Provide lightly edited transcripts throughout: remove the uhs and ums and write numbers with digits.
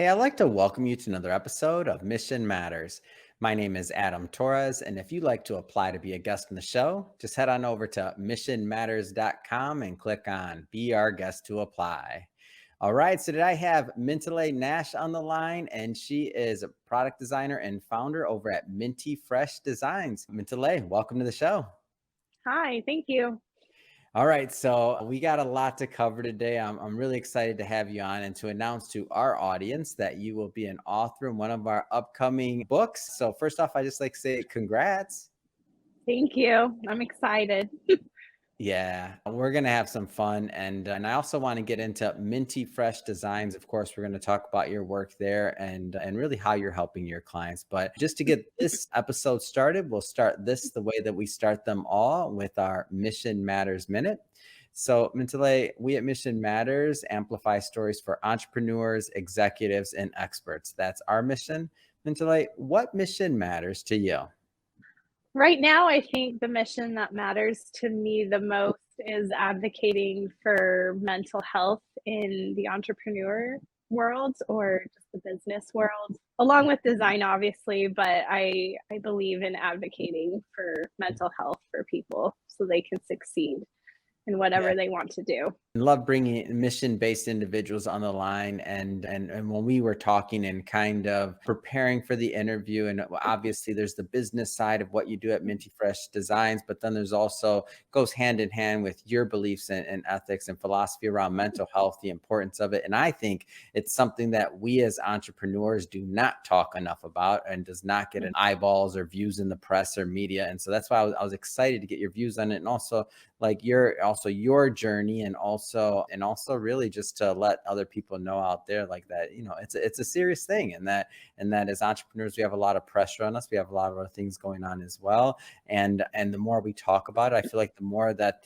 Hey, I'd like to welcome you to another episode of Mission Matters. My name is Adam Torres, and if you'd like to apply to be a guest on the show, just head on over to missionmatters.com and click on Be Our Guest to Apply. All right, so today I have Myntillae Nash on the line, and she is a product designer and founder over at Myntifresh Designs. Myntillae, welcome to the show. Hi, thank you. All right, so we got a lot to cover today. I'm really excited to have you on and to announce to our audience that you will be an author in one of our upcoming books. So first off, I just like to say congrats. Thank you. I'm excited. Yeah, we're gonna have some fun, and I also want to get into Minty Fresh Designs. Of course, we're going to talk about your work there and really how you're helping your clients. But just to get this episode started, we'll start this the way that we start them all with our Mission Matters Minute. So, Myntillae, we at Mission Matters amplify stories for entrepreneurs, executives, and experts. That's our mission. Myntillae, what mission matters to you? Right now, I think the mission that matters to me the most is advocating for mental health in the entrepreneur world or just the business world, along with design, obviously. But I believe in advocating for mental health for people so they can succeed in Yeah. whatever they want to do. Love bringing mission-based individuals on the line, and when we were talking and kind of preparing for the interview, and obviously there's the business side of what you do at Minty Fresh Designs, but then there's also goes hand in hand with your beliefs and ethics and philosophy around mental health, the importance of it. And I think it's something that we as entrepreneurs do not talk enough about and does not get an eyeballs or views in the press or media. And so that's why I was excited to get your views on it, and also like your journey, and also really just to let other people know out there like that, it's a serious thing, and that as entrepreneurs we have a lot of pressure on us. We have a lot of other things going on as well, and the more we talk about it, I feel like the more that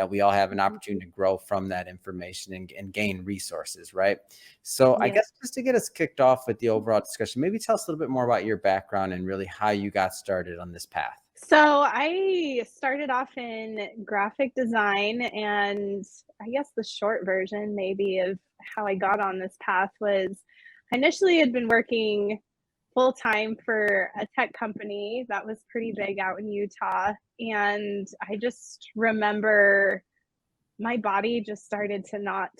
we all have an opportunity to grow from that information and gain resources, right? So I Yeah. guess just to get us kicked off with the overall discussion, maybe tell us a little bit more about your background and really how you got started on this path. So I started off in graphic design, and I guess the short version maybe of how I got on this path was I initially had been working full time for a tech company that was pretty big out in Utah. And I just remember my body just started to not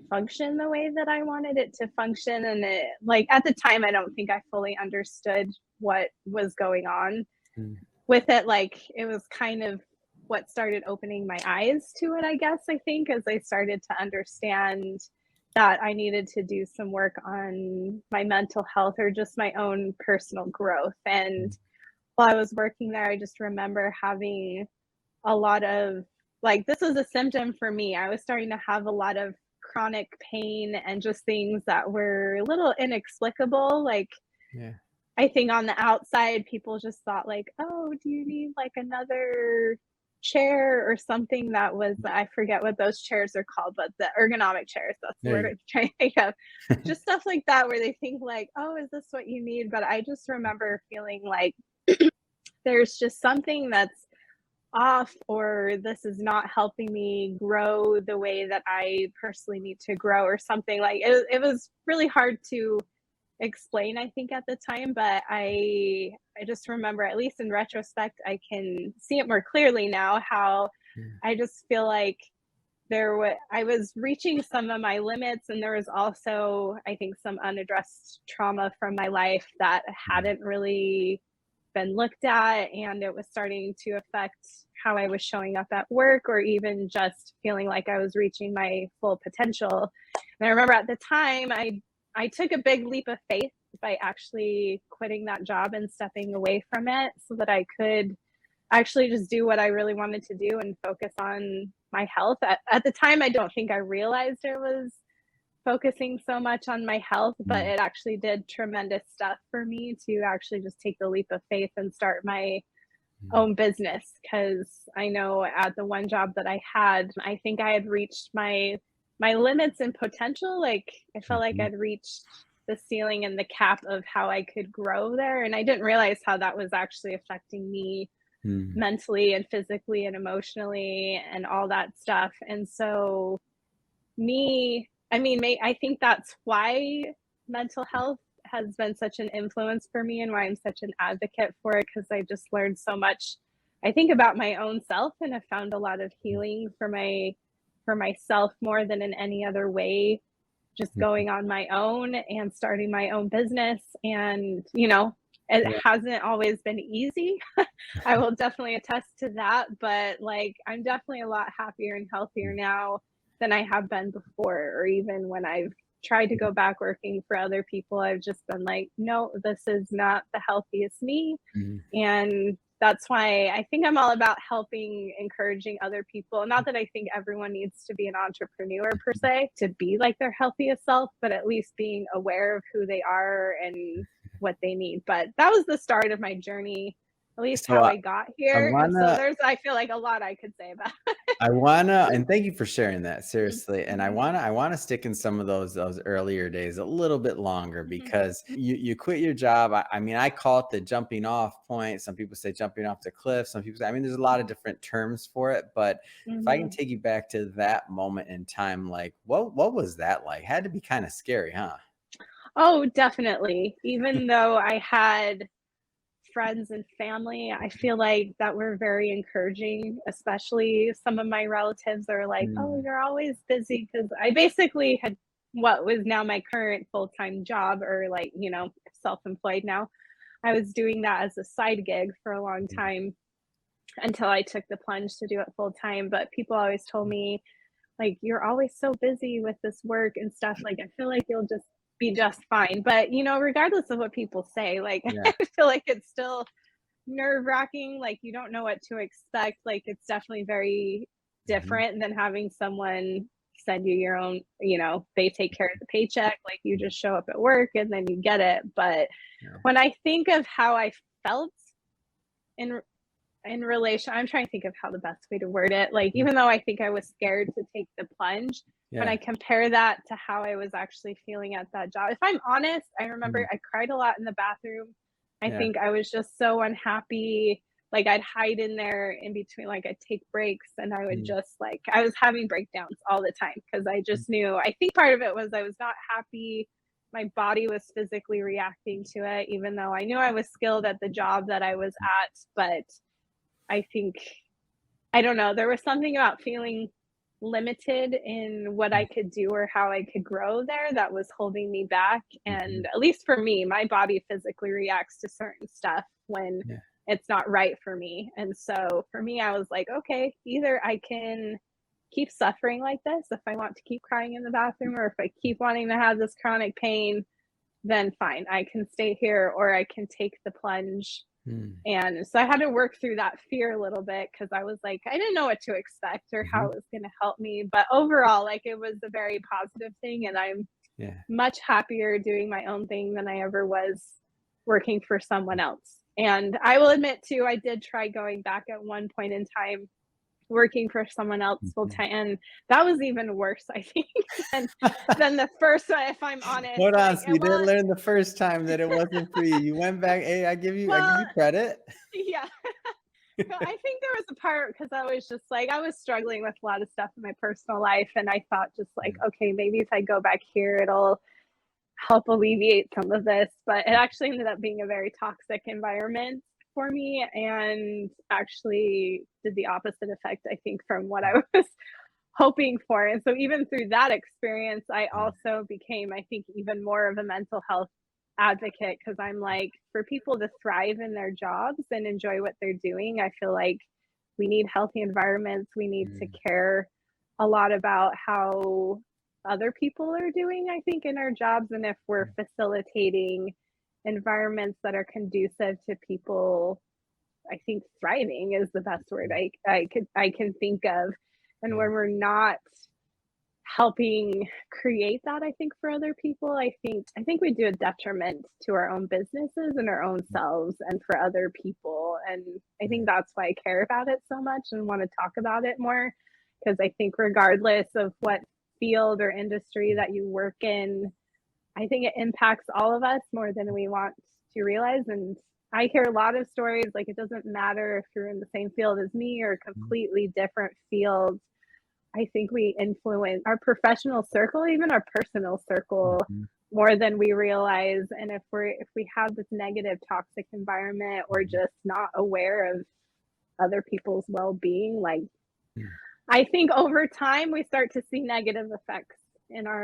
function the way that I wanted it to function. And like at the time, I don't think I fully understood what was going on Mm. with it. Like it was kind of what started opening my eyes to it, I guess. I think as I started to understand that I needed to do some work on my mental health or just my own personal growth. And while I was working there, I just remember having a lot of, like, this was a symptom for me. I was starting to have a lot of chronic pain and just things that were a little inexplicable. Like Yeah. I think on the outside, people just thought like, "Oh, do you need like another chair or something?" That was, I forget what those chairs are called, but the ergonomic chairs, that's the There word you I'm trying to think of. Just stuff like that where they think like, "Oh, is this what you need?" But I just remember feeling like there's just something that's off, or this is not helping me grow the way that I personally need to grow or something. Like it was really hard to explain, I think, at the time, but I just remember, at least in retrospect, I can see it more clearly now, how go. I just feel like I was reaching some of my limits, and there was also, I think, some unaddressed trauma from my life that Mm. hadn't really been looked at, and it was starting to affect how I was showing up at work, or even just feeling like I was reaching my full potential. And I remember at the time I took a big leap of faith by actually quitting that job and stepping away from it so that I could actually just do what I really wanted to do and focus on my health. At the time, I don't think I realized it was focusing so much on my health, but Mm. it actually did tremendous stuff for me to actually just take the leap of faith and start my Mm. own business. Because I know at the one job that I had, I think I had reached my limits and potential. Like I felt like Mhm. I'd reached the ceiling and the cap of how I could grow there, and I didn't realize how that was actually affecting me Mm. mentally and physically and emotionally and all that stuff. And so me I mean, I think that's why mental health has been such an influence for me and why I'm such an advocate for it, because I just learned so much, I think, about my own self, and have found a lot of healing for myself more than in any other way, just Mhm. going on my own and starting my own business. And, you know, it Yeah. hasn't always been easy. I will definitely attest to that, but like I'm definitely a lot happier and healthier now than I have been before, or even when I've tried to go back working for other people, I've just been like, no, this is not the healthiest me. Mhm. And that's why I think I'm all about helping, encouraging other people. Not that I think everyone needs to be an entrepreneur per se to be like their healthiest self, but at least being aware of who they are and what they need. But that was the start of my journey, at least So how I got I here. And so wanna there's, I feel like, a lot I could say about and thank you for sharing that, it. seriously. And Mhm, I wanna stick in some of those earlier days a little bit longer, mhm, because you quit your job. I mean, I call it the jumping off point. Some people say jumping off the cliff. Some people say, I mean, there's a lot of different terms for it. But if I can mhm. take you back to that moment in time, like what was that like? Had to be kind of scary, huh? Oh, definitely. Even though I had friends and family, I feel like that were very encouraging, especially some of my relatives are like, "Oh, Mm, you're always busy," because I basically had what was now my current full-time job, or like, you know, self-employed now. I was doing that as a side gig for a long mm, time until I took the plunge to do it full time, but people always told me, like, "You're always so busy with this work and stuff, like, I feel like you'll just be just fine." But, you know, regardless of what people say, like, yeah. I feel like it's still nerve-wracking, like, you don't know what to expect, like, it's definitely very Mhm. different than having someone send you your own, you know, they take care of the paycheck, like, you just show up at work and then you get it. But Yeah. when I think of how I felt in in relation, I'm trying to think of how the best way to word it, like, Mhm. even though I think I was scared to take the plunge, when I Yeah. compare that to how I was actually feeling at that job, if I'm honest, I remember Mm, I cried a lot in the bathroom. I yeah. think I was just so unhappy, like, I'd hide in there in between, like, I'd take breaks and I would Mm, just, like, I was having breakdowns all the time because I mm, just knew, I think part of it was I was not happy, my body was physically reacting to it, even though I knew I was skilled at the job that I was at. But I think, I don't know, there was something about feeling limited in what mm, I could do or how I could grow there that was holding me back. And mhm. at least for me, my body physically reacts to certain stuff when Yeah. it's not right for me. And so for me, I was like, okay, either I can keep suffering like this if I want to keep crying in the bathroom, or if I keep wanting to have this chronic pain, then fine, I can stay here, or I can take the plunge. Mm, And so I had to work through that fear a little bit because I was like, I didn't know what to expect or how mhm. it was going to help me. But overall, like, it was a very positive thing. And I'm Yeah. much happier doing my own thing than I ever was working for someone else. And I will admit, too, I did try going back at one point in time working for someone else full Mhm. time, and that was even worse, I think, than the first one, if I'm honest. Hold on, Like, so it, you didn't well, learn the first time that it wasn't for you. You went back. Hey, I give well, you credit. yeah. Well, I think there was a part because I was just like, I was struggling with a lot of stuff in my personal life. And I thought, just like, Mm, okay, maybe if I go back here, it'll help alleviate some of this. But it actually ended up being a very toxic environment for me, and actually did the opposite effect, I think, from what I was hoping for. And so even through that experience, I mm, also became, I think, even more of a mental health advocate, because I'm like, for people to thrive in their jobs and enjoy what they're doing, I feel like we need healthy environments. We need to mm, care a lot about how other people are doing, I think, in our jobs. And if we're mm, facilitating environments that are conducive to people, I think thriving is the best word I can think of. And yeah. when we're not helping create that, I think, for other people, I think we do a detriment to our own businesses and our own Mm, selves and for other people. And I yeah. think that's why I care about it so much and want to talk about it more, because I think regardless of what field or industry Mm, that you work in, I think it impacts all of us more than we want to realize. And I hear a lot of stories, like, it doesn't matter if you're in the same field as me or mm, completely different fields. I think we influence our professional circle, even our personal circle, mhm. more than we realize. And if we have this negative toxic environment or Mhm. just not aware of other people's well-being, like Mm, I think over time we start to see negative effects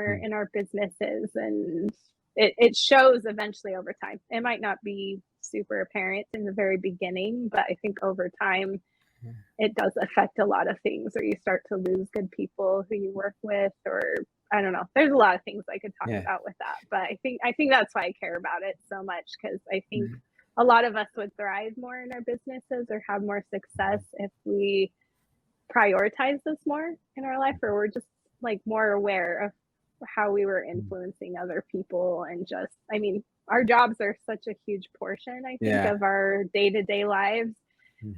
mm, in our businesses, and it shows eventually over time. It might not be super apparent in the very beginning, but I think over time mm. it does affect a lot of things, or you start to lose good people who you work with, or I don't know. There's a lot of things I could talk Yeah. about with that, but I think that's why I care about it so much, because I think Mm, a lot of us would thrive more in our businesses or have more success mhm, if we prioritize this more in our life, or we're just like more aware of how we were mm. influencing other people. And just, I mean, our jobs are such a huge portion, I think, Yeah. of our day-to-day lives,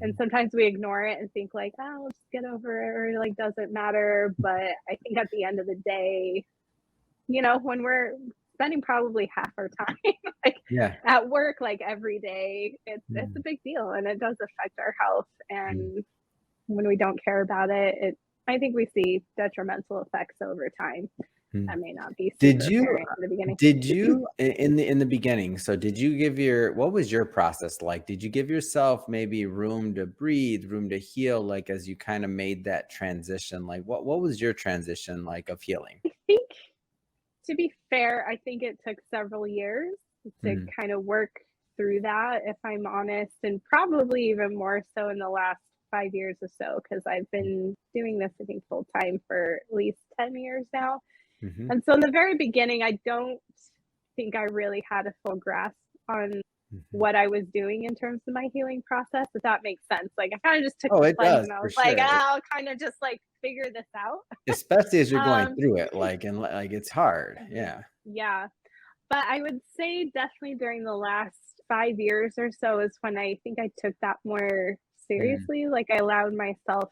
and Mhm. sometimes we ignore it and think like, oh, let's get over it, or like doesn't matter. But I think at the end of the day, when we're spending probably half our time like Yeah. at work, like every day, it's a Mm, big deal, and it does affect our health. mm, And when we don't care about it, I think we see detrimental effects over time. mm. That may not be Did super you apparent in the beginning. in the beginning, so did you give your what was your process like? Did you give yourself maybe room to breathe, room to heal, like, as you kinda made that transition? Like, what was your transition like of healing? I think, to be fair, I think it took several years to Mhm, kind of work through that, if I'm honest, and probably even more so in the last 5 years or so, because I've been doing this, I think, full time for at least 10 years now. mhm, And so in the very beginning, I don't think I really had a full grasp on mhm. what I was doing in terms of my healing process, if that makes sense. Like, I kind of just took Oh, the it plunge does and I for was like, sure, I'll kind of just like figure this out. especially as you're going Um, through it, like, and, like, it's hard, mhm, yeah. yeah. But I would say definitely during the last 5 years or so is when I think I took that more Mm, seriously. Like, I allowed myself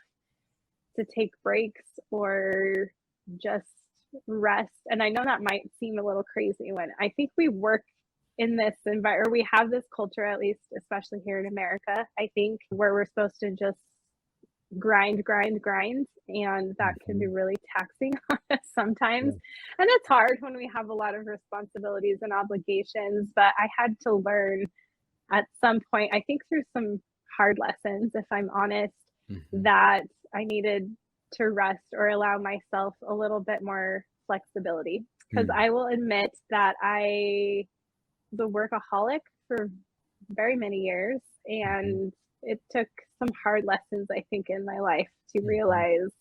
to take breaks or just rest. And I know that might seem a little crazy when I think we work in this environment, or we have this culture, at least, especially here in America, I think, where we're supposed to just grind, grind, grind. And that can be mhm, really taxing on us sometimes. yeah, And it's hard when we have a lot of responsibilities and obligations. But I had to learn at some point, I think through some hard lessons, if I'm honest, mhm, that I needed to rest or allow myself a little bit more flexibility. Because mm, I will admit that I was a workaholic for very many years, mhm, and it took some hard lessons, I think, in my life to mhm, realize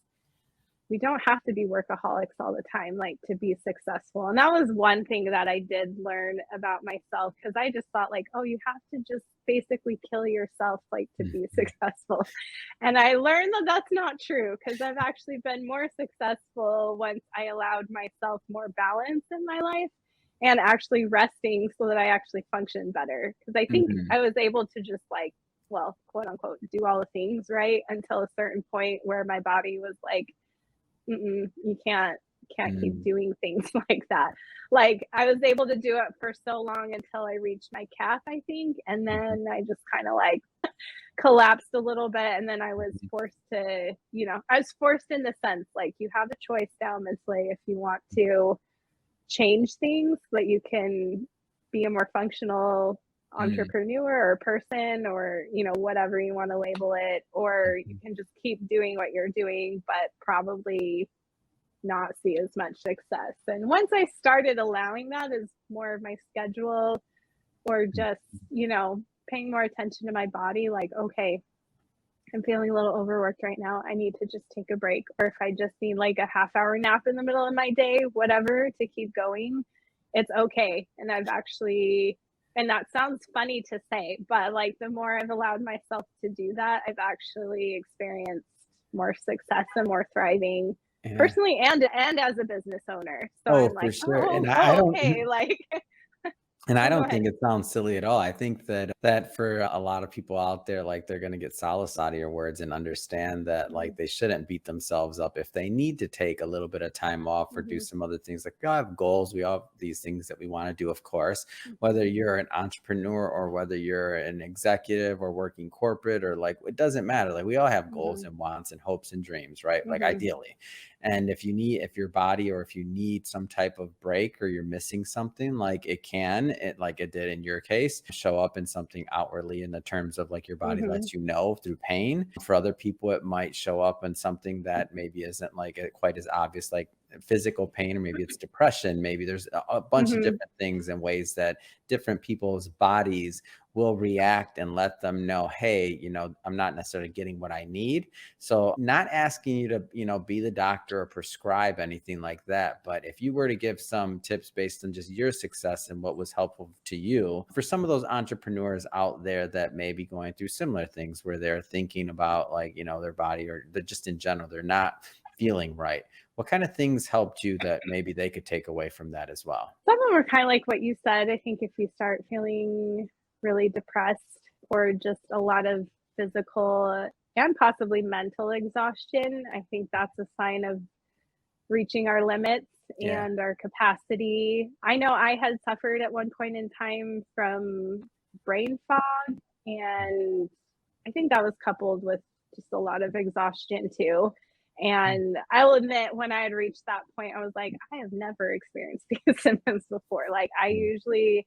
we don't have to be workaholics all the time, like, to be successful. And that was one thing that I did learn about myself, because I just thought like, oh, you have to just basically kill yourself, like, to be mhm, successful. And I learned that that's not true, because I've actually been more successful once I allowed myself more balance in my life and actually resting so that I actually function better. Because I think mhm, I was able to just like, well, quote unquote, do all the things right until a certain point where my body was like, mm-mm, you can't keep mm, doing things like that. Like, I was able to do it for so long until I reached my calf, I think, and mhm, then I just kind of like collapsed a little bit, and then I was mhm, forced to, I was forced in the sense like you have a choice now mentally if you want to change things so that you can be a more functional mm, entrepreneur or person, or whatever you want to label it, or you mhm, can just keep doing what you're doing but probably not see as much success. And once I started allowing that as more of my schedule, or mm, just, paying more attention to my body, like, okay, I'm feeling a little overworked right now. I need to just take a break. Or if I just need like a half-hour nap in the middle of my day, whatever, to keep going, it's okay. And I've actually, and that sounds funny to say, but like the more I've allowed myself to do that, I've actually experienced more success and more thriving yeah. personally and as a business owner. So Oh, I'm for like, sure, oh, and I oh, don't okay. Like, and I oh, go don't ahead. think it sounds silly at all. I think that for a lot of people out there, like, they're gonna get solace out of your words and understand that, Mm-hmm. like, they shouldn't beat themselves up if they need to take a little bit of time off or do Mm-hmm. some other things. Like, we all have goals, we all have these things that we wanna do, of course, whether Mm-hmm. you're an entrepreneur or whether you're an executive or working corporate, or, like, it doesn't matter. Like, we all have goals Mm-hmm. and wants and hopes and dreams, right? Like, Mm-hmm. ideally. And if your body, or if you need some type of break, or you're missing something, like like it did in your case, show up in something outwardly in the terms of like your body Mhm. lets you know through pain. For other people, it might show up in something that maybe isn't like quite as obvious, like physical pain, or maybe it's depression. Maybe there's a bunch of Mhm. different things and ways that different people's bodies will react and let them know, hey, I'm not necessarily getting what I need. So not asking you to, be the doctor or prescribe anything like that. But if you were to give some tips based on just your success and what was helpful to you for some of those entrepreneurs out there that may be going through similar things, where they're thinking about like, their body, or they're just in general, they're not feeling right. What kind of things helped you that maybe they could take away from that as well? Some of them are kind of like what you said. I think if you start feeling really depressed, or just a lot of physical and possibly mental exhaustion, I think that's a sign of reaching our limits Yeah. and our capacity. I know I had suffered at one point in time from brain fog, and I think that was coupled with just a lot of exhaustion too. And I'll admit, when I had reached that point, I was like, I have never experienced these symptoms before. Like, I usually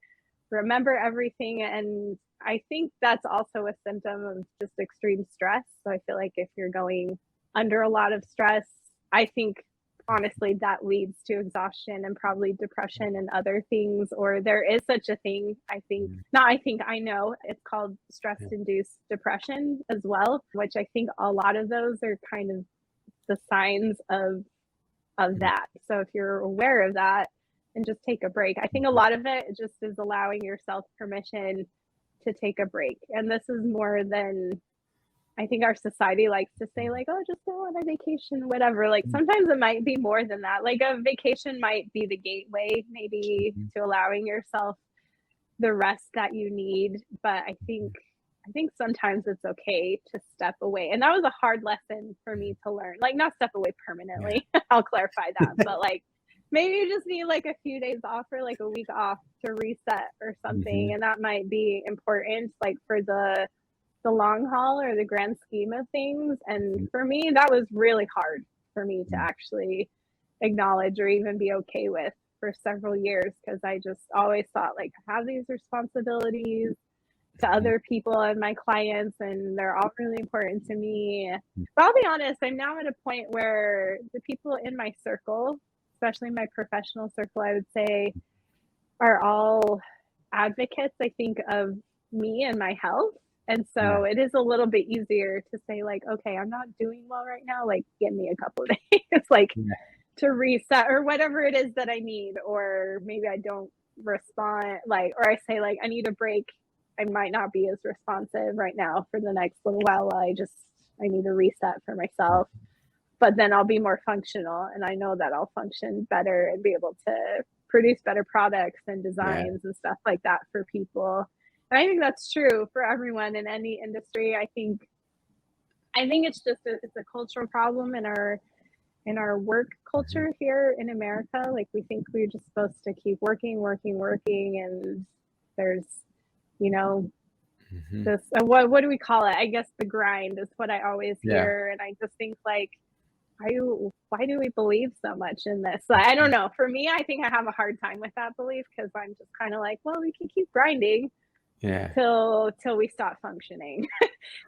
remember everything. And I think that's also a symptom of just extreme stress. So I feel like if you're going under a lot of stress, I think honestly that leads to exhaustion and probably depression and other things. Or there is such a thing, I think, not I think, I know it's called stress induced depression as well, which I think a lot of those are kind of the signs of that. So if you're aware of that, and just take a break. I think a lot of it just is allowing yourself permission to take a break. And this is more than I think our society likes to say, like, oh, just go on a vacation, whatever. Like, sometimes it might be more than that. Like, a vacation might be the gateway, maybe, to allowing yourself the rest that you need. But I think sometimes it's okay to step away. And that was a hard lesson for me to learn. Like, not step away Yeah. permanently. I'll clarify that. But like, maybe you just need like a few days off, or like a week off to reset or something. Mhm. And that might be important, like for the long haul or the grand scheme of things. And for me, that was really hard for me to actually acknowledge or even be okay with for several years, because I just always thought, like, I have these responsibilities to other people and my clients, and they're all really important to me. But I'll be honest, I'm now at a point where the people in my circle, especially my professional circle, I would say, are all advocates, I think, of me and my health. And Yeah. so it is a little bit easier to say, like, okay, I'm not doing well right now. Like, give me a couple of days, like, Yeah. to reset or whatever it is that I need. Or maybe I don't respond, like, or I say, like, I need a break. I might not be as responsive right now for the next little while. I need a reset for myself. But then I'll be more functional, and I know that I'll function better and be able to produce better products and Yeah. designs and stuff like that for people. And I think that's true for everyone in any industry. I think it's just it's a cultural problem in our work Mhm. culture here in America. Like, we think we're just supposed to keep working, working, working, and there's, you know, Mhm. this what do we call it? I guess the grind is what I always Yeah. hear, and I just think, like, why do we believe so much in this? I don't know. For me, I think I have a hard time with that belief, because I'm just kind of like, well, we can keep grinding Yeah. till we stop functioning.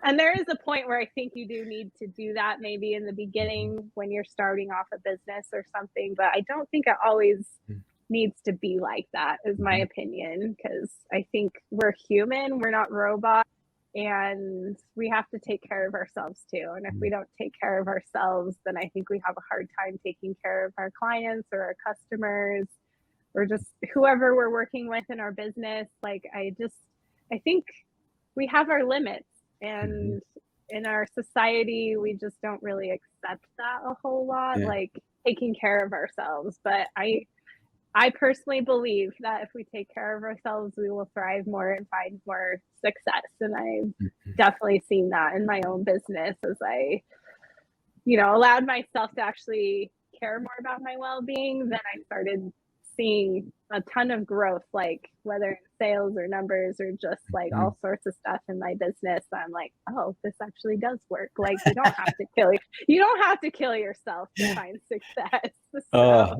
And there is a point where I think you do need to do that, maybe in the Mhm. beginning when you're starting off a business or something. But I don't think it always Mhm. needs to be like that, is my Mhm. opinion, because I think we're human, we're not robots, and we have to take care of ourselves too. And if we don't take care of ourselves, then I think we have a hard time taking care of our clients or our customers, or just whoever we're working with in our business. Like, I think we have our limits, Mhm. and in our society, we just don't really accept that a whole lot, Yeah. like taking care of ourselves. But I personally believe that if we take care of ourselves, we will thrive more and find more success. And I've Mhm. definitely seen that in my own business, as I, allowed myself to actually care more about my well being. Then I started seeing a ton of growth, like whether in sales or numbers or just like Mhm. all sorts of stuff in my business. I'm like, oh, this actually does work. Like you don't have to kill yourself to find success. So Oh,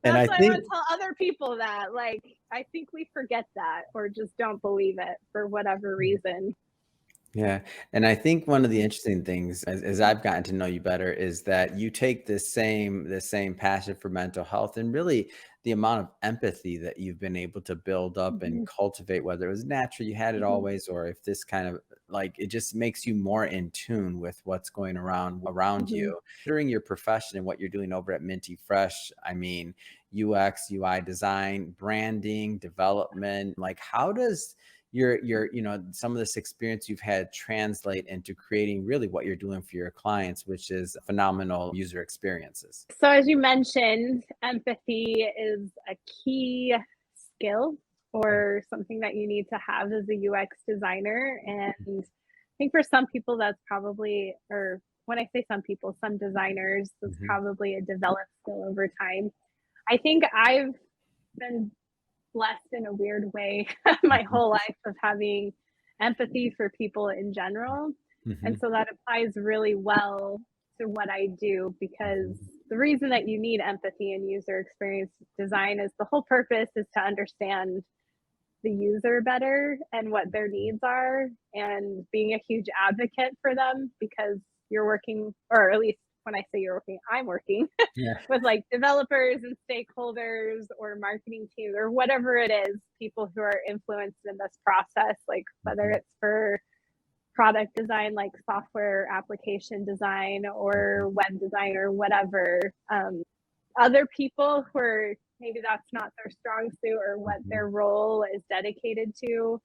and that's I why I want think to tell other people that. Like, I think we forget that or just don't believe it for whatever reason. yeah, and I think one of the interesting things as I've gotten to know you better is that you take this same passion for mental health and really the amount of empathy that you've been able to build up and Mhm, cultivate, whether it was natural, you had it mhm, always, or if this kind of like it just makes you more in tune with what's going around mhm. you. During your profession and what you're doing over at Minty Fresh, I mean, UX, UI design, branding, development, like how does some of this experience you've had translate into creating really what you're doing for your clients, which is phenomenal user experiences. So, as you mentioned, empathy is a key skill or something that you need to have as a UX designer. And I think for some people, that's probably, or when I say some people, some designers, that's Mhm, probably a developed skill over time. I think I've been blessed in a weird way my mhm, whole life of having empathy for people in general. And mhm, so that applies really well to what I do because mhm, the reason that you need empathy in user experience design is the whole purpose is to understand the user better and what their needs are and being a huge advocate for them because you're working, or at least when I say you're working, I'm working yeah. with like developers and stakeholders or marketing teams or whatever it is, people who are influenced in this process, like whether Mhm, it's for product design, like software application design mhm, or web design or whatever. Other people who are maybe that's not their strong suit or what mhm, their role is dedicated to,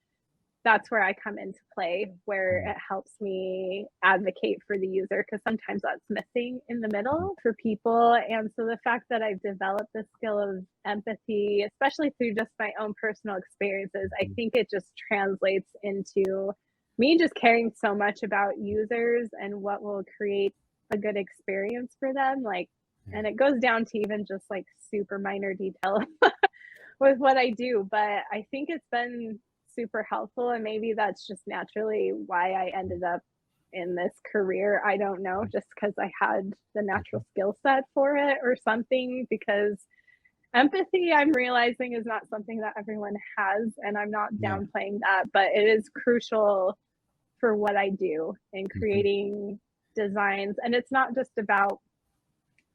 that's where I come into play, where mhm, it helps me advocate for the user because sometimes that's missing in the mhm, middle for people. And so the fact that I've developed the skill of empathy, especially through just my own personal experiences, I mhm, think it just translates into me just caring so much about users and what will create a good experience for them. Like, yeah, and it goes down to even just like super minor detail with what I do, but I think it's been super helpful and maybe that's just naturally why I ended up in this career. I don't know, just because I had the mhm, natural skill set for it or something because empathy I'm realizing is not something that everyone has and I'm not yeah, downplaying that, but it is crucial for what I do in mhm, creating designs and it's not just about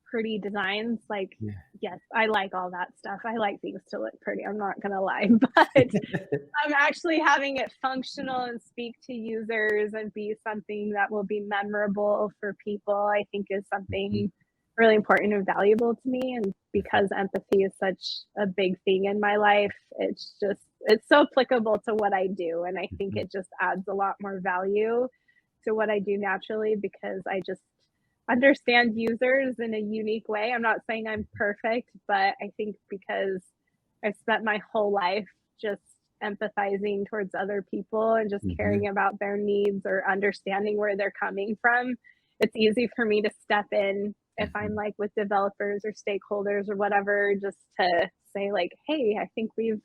pretty designs. Like, yeah. yes, I like all that stuff. I like things to look pretty. I'm not going to lie, but actually having it functional and speak to users and be something that will be memorable for people, I think is Mhm, something really important and valuable to me. And mhm, because empathy is such a big thing in my life, it's so applicable to what I do. And I think mhm, it just adds a lot more value to what I do naturally because I just understand users in a unique way. I'm not saying I'm perfect, but I think because I've spent my whole life just empathizing towards other people and just mhm, caring about their needs or understanding where they're coming from, it's easy for me to step in if I'm mhm, like with developers or stakeholders or whatever, just to say, like, hey, I think we've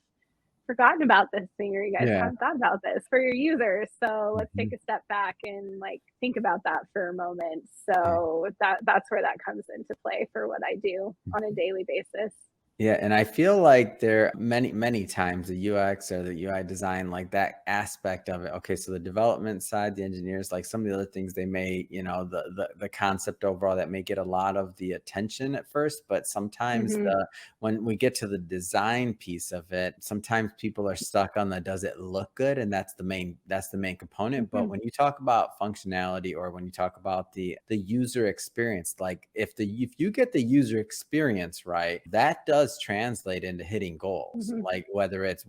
forgotten about this thing or you guys yeah, haven't thought about this for your users, so let's take mhm, a step back and like think about that for a moment. yeah. So that's where that comes into play for what I do on a daily basis. Yeah, and I feel like there many times the UX or the UI design, like that aspect of it. Okay, so the development side, the engineers, like some of the other things they may, the concept overall that may get a lot of the attention at first, but sometimes Hmm. when we get to the design piece of it, sometimes people are stuck on the does it look good, and that's the main component. But Hmm. when you talk about functionality or when you talk about the user experience, like if you get the user experience right, that does translate into hitting goals, Hmm. like whether it's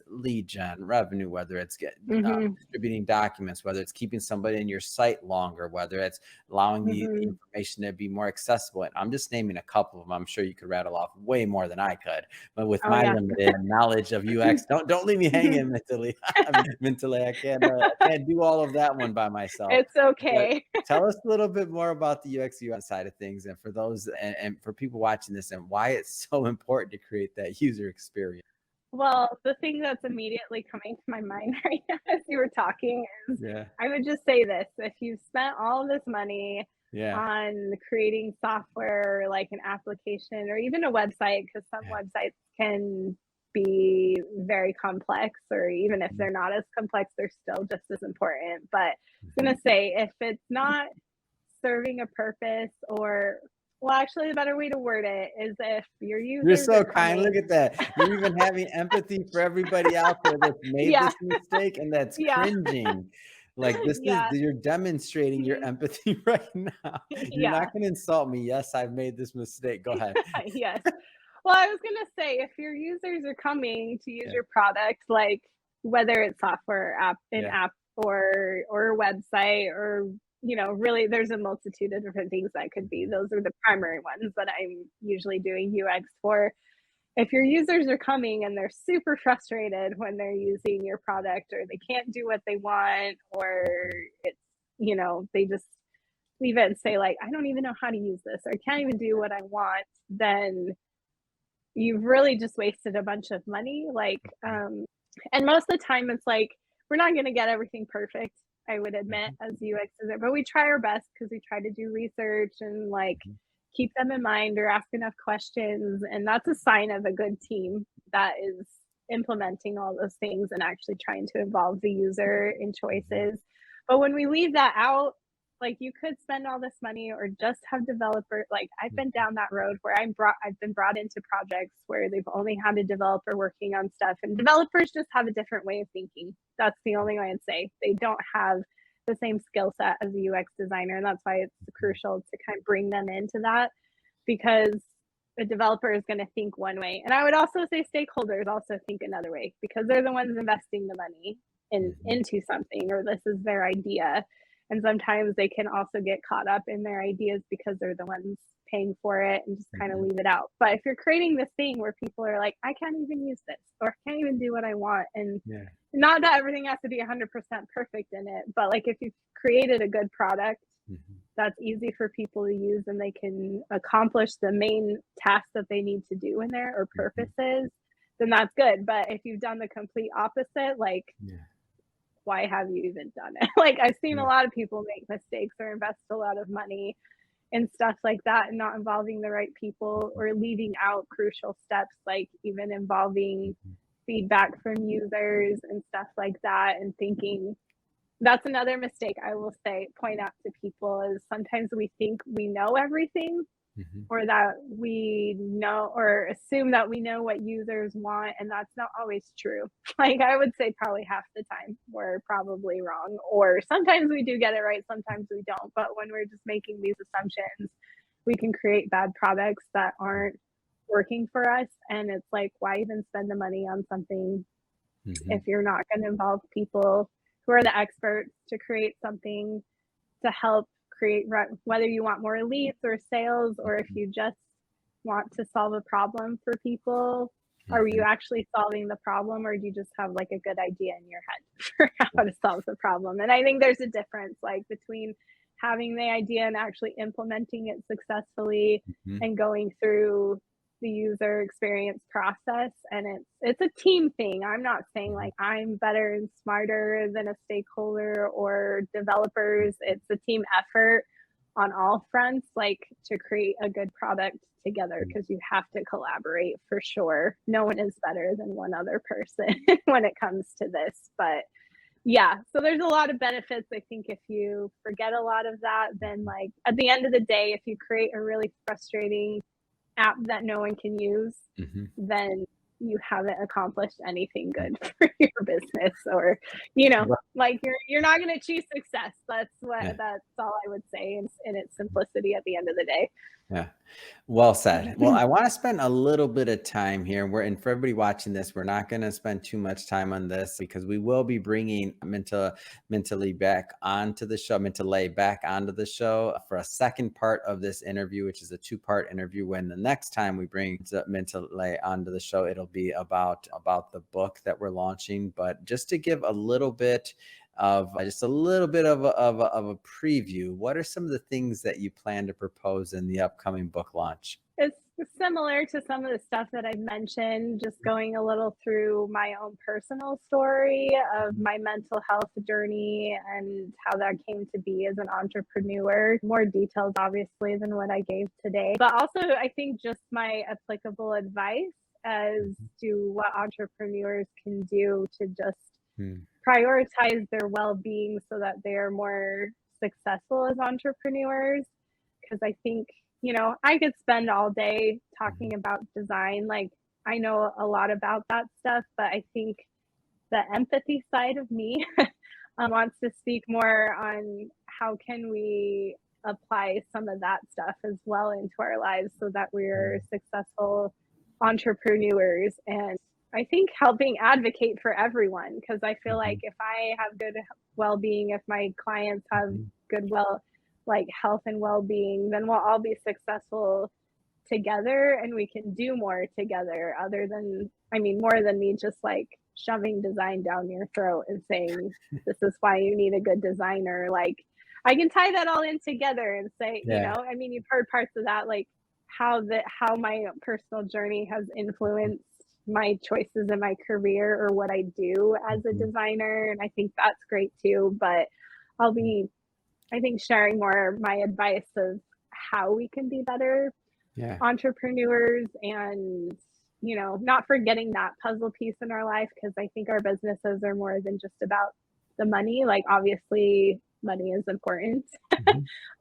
lead gen, revenue, whether it's Hmm. distributing documents, whether it's keeping somebody in your site longer, whether it's allowing the Hmm. information to be more accessible. And I'm just naming a couple of them. I'm sure you could rattle off way more than I could, but with Oh my yeah. limited knowledge of UX, don't leave me hanging mentally. I mean, mentally, I can't do all of that one by myself. It's But okay. tell us a little bit more about the UX UI side of things, and for those and for people watching this, and why it's so important to create that user experience? Well, the thing that's immediately coming to my mind right now as you were talking is Yeah. I would just say this, if you've spent all this money Yeah. on creating software like an application or even a website, because some Yeah. websites can be very complex, or even if Mhm. they're not as complex, they're still just as important. But I was Mhm. gonna say, if it's not serving a purpose, or well, actually, the better way to word it is if your You're users so are kind. coming. Look at that. You're even having empathy for everybody out there that's made Yeah, this mistake and that's yeah, cringing. Like this is yeah, you're demonstrating your mhm, empathy right now. You're yeah, not going to insult me. Yes, I've made this mistake. Go ahead. yes. Well, I was gonna say, if your users are coming to use Yeah. your product, like whether it's software, app, an Yeah. app, or a website, or really, there's a multitude of different things that could be. Mhm. Those are the primary ones that I'm usually doing UX for. If your users are coming and they're super frustrated when they're using your product, or they can't do what they want, or it's, they just leave it and say, like, I don't even know how to use this, or I can't even do what I want, then you've really just wasted a bunch of money. Like, and most of the time it's like, we're not going to get everything perfect. I would admit, Mhm. as UX designer, but we try our best because we try to do research and like Mhm. keep them in mind or ask enough questions. And that's a sign of a good team that is implementing all those things and actually trying to involve the user in Mhm. choices. But when we leave that out, like, you could spend all this money or just have developer, like, I've been Mhm. down that road where I've been brought into projects where they've only had a developer working on stuff, and developers just have a different way of thinking. That's the only way I'd say. They don't have the same skill set as a UX designer, and that's why it's crucial to kind of bring them into that, because a developer is going to think one way. And I would also say stakeholders also think another way, because they're the ones investing the money Mhm. into something, or this is their idea. And sometimes they can also get caught up in their ideas because they're the ones paying for it and just kind of Mhm. leave it out. But if you're creating this thing where people are like, I can't even use this, or I can't even do what I want, and Yeah. not that everything has to be 100% perfect in it, but like if you've created a good product Mhm. that's easy for people to use and they can accomplish the main task that they need to do in there, or Mhm. purposes, then that's good. But if you've done the complete opposite, like, Yeah. why have you even done it? Like, I've seen a Yeah. lot of people make mistakes or invest a lot of money in stuff like that and not involving the right people, Mhm. or leaving out crucial steps, like even involving Mhm. feedback from users and stuff like that, and thinking that's another mistake I will say, point out to people, is sometimes we think we know everything, Mhm. or that we know or assume that we know what users want, and that's not always true. Like, I would say probably half the time we're probably wrong, or sometimes we do get it right, sometimes we don't. But when we're just making these assumptions, we can create bad products that aren't working for us. And it's like, why even spend the money on something if Mhm. you're not going to involve people who are the experts to create something to help create, whether you want more leads or sales, or if Mhm. you just want to solve a problem for people. Are you Mhm. actually solving the problem, or do you just have like a good idea in your head for how to solve the problem? And I think there's a difference, like, between having the idea and actually implementing it successfully, Mhm. and going through the user experience process. And it's a team thing. I'm not saying Mhm. like I'm better and smarter than a stakeholder or developers. It's a team effort on all fronts, like, to create a good product together, Mhm. because you have to collaborate for sure. No one is better than one other person when it comes to this. But yeah, so there's a lot of benefits. I think if you forget a lot of that, then, like, at the end of the day, if you create a really frustrating app that no one can use, Mhm. then you haven't accomplished anything good for your business, or Well, like, you're not going to achieve success. yeah. That's all I would say in its simplicity at the end of the day. Yeah. Well said. Well, I want to spend a little bit of time here. And for everybody watching this, we're not going to spend too much time on this because we will be bringing Myntillae back onto the show, Myntillae back onto the show for a second part of this interview, which is a two-part interview. When the next time we bring Myntillae onto the show, it'll be about the book that we're launching. But just to give a little bit of just a little bit of a preview, what are some of the things that you plan to propose in the upcoming book launch? It's similar to some of the stuff that I mentioned, just going a little through my own personal story of my mental health journey and how that came to be as an entrepreneur. More details, obviously, than what I gave today. But also, I think just my applicable advice as to what entrepreneurs can do to just prioritize their well-being so that they are more successful as entrepreneurs. Because I think, I could spend all day talking about design. Like, I know a lot about that stuff, but I think the empathy side of me wants to speak more on how can we apply some of that stuff as well into our lives so that we're successful entrepreneurs. And I think helping advocate for everyone, because I feel like if I have good well-being, if my clients have good health and well-being, then we'll all be successful together and we can do more together more than me just like shoving design down your throat and saying this is why you need a good designer. Like, I can tie that all in together and say, you've heard parts of that, like how my personal journey has influenced my choices in my career or what I do as a designer, and I think that's great too. But I'll be, I think, sharing more my advice of how we can be better entrepreneurs and, not forgetting that puzzle piece in our life, because I think our businesses are more than just about the money. Like, obviously, money is important.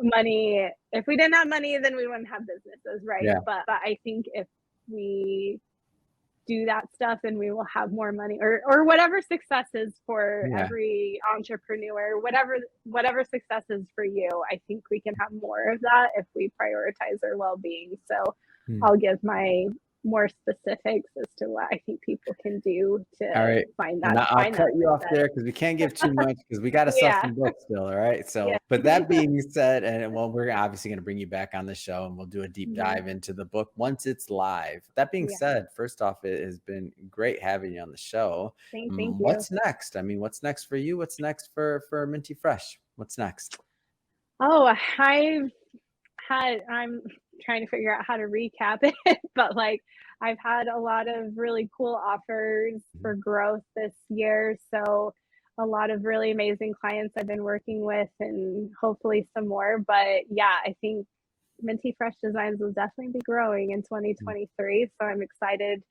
Money, if we didn't have money, then we wouldn't have businesses, right? Yeah. But I think if we do that stuff and we will have more money or whatever success is for every entrepreneur, whatever success is for you, I think we can have more of that if we prioritize our well-being. So I'll give my more specifics as to what I think people can do to find that. And I'll cut you off there because we can't give too much because we got to sell some books still. All right. So, but that being said, and we're obviously going to bring you back on the show and we'll do a deep dive into the book once it's live. That being said, first off, it has been great having you on the show. Thank you. What's next? I mean, what's next for you? What's next for Myntifresh? What's next? Oh, I'm trying to figure out how to recap it, but like I've had a lot of really cool offers for growth this year. So a lot of really amazing clients I've been working with and hopefully some more. But yeah, I think Myntifresh Designs will definitely be growing in 2023. So I'm excited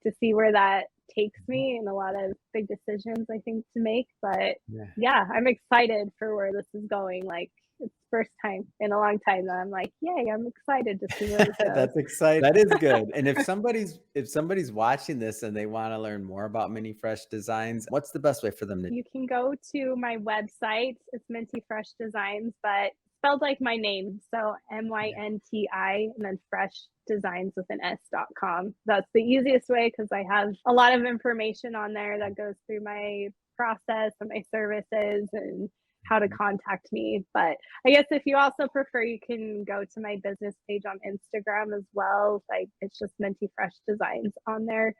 to see where that takes me and a lot of big decisions I think to make. But yeah, I'm excited for where this is going. Like, it's the first time in a long time that I'm like, yay, I'm excited to see where this goes. That's exciting. That is good. And if somebody's watching this and they want to learn more about Myntifresh Designs, what's the best way for them to? You can go to my website. It's Myntifresh Designs, but spelled like my name. So MYNTI and then fresh designs with an S.com. That's the easiest way because I have a lot of information on there that goes through my process and my services and how to contact me. But I guess if you also prefer, you can go to my business page on Instagram as well. Like, it's just Myntifresh Designs on there.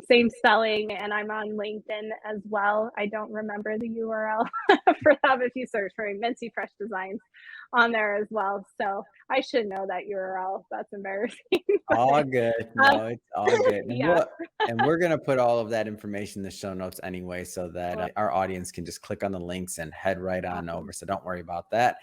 Same spelling, and I'm on LinkedIn as well. I don't remember the URL for that, but if you search for Myntifresh Designs on there as well. So I should know that URL. That's embarrassing. All good. No, it's all good. And we're going to put all of that information in the show notes anyway, so that our audience can just click on the links and head right on over. So don't worry about that.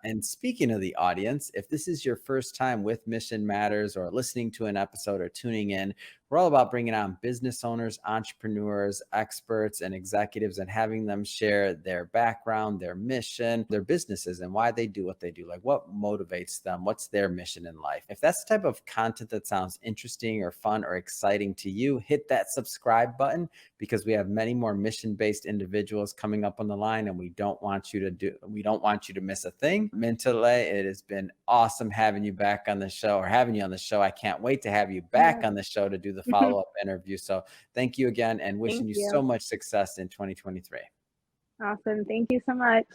And speaking of the audience, if this is your first time with Mission Matters or listening to an episode or tuning in, we're all about bringing on business owners, entrepreneurs, experts, and executives and having them share their background, their mission, their businesses, and why they do what they do. Like, what motivates them? What's their mission in life? If that's the type of content that sounds interesting or fun or exciting to you, hit that subscribe button, because we have many more mission-based individuals coming up on the line, and we don't want you to miss a thing. Myntillae, it has been awesome having you back on the show, or having you on the show. I can't wait to have you back on the show to do the follow-up interview. So thank you again, and wishing you so much success in 2023. Awesome. Thank you so much.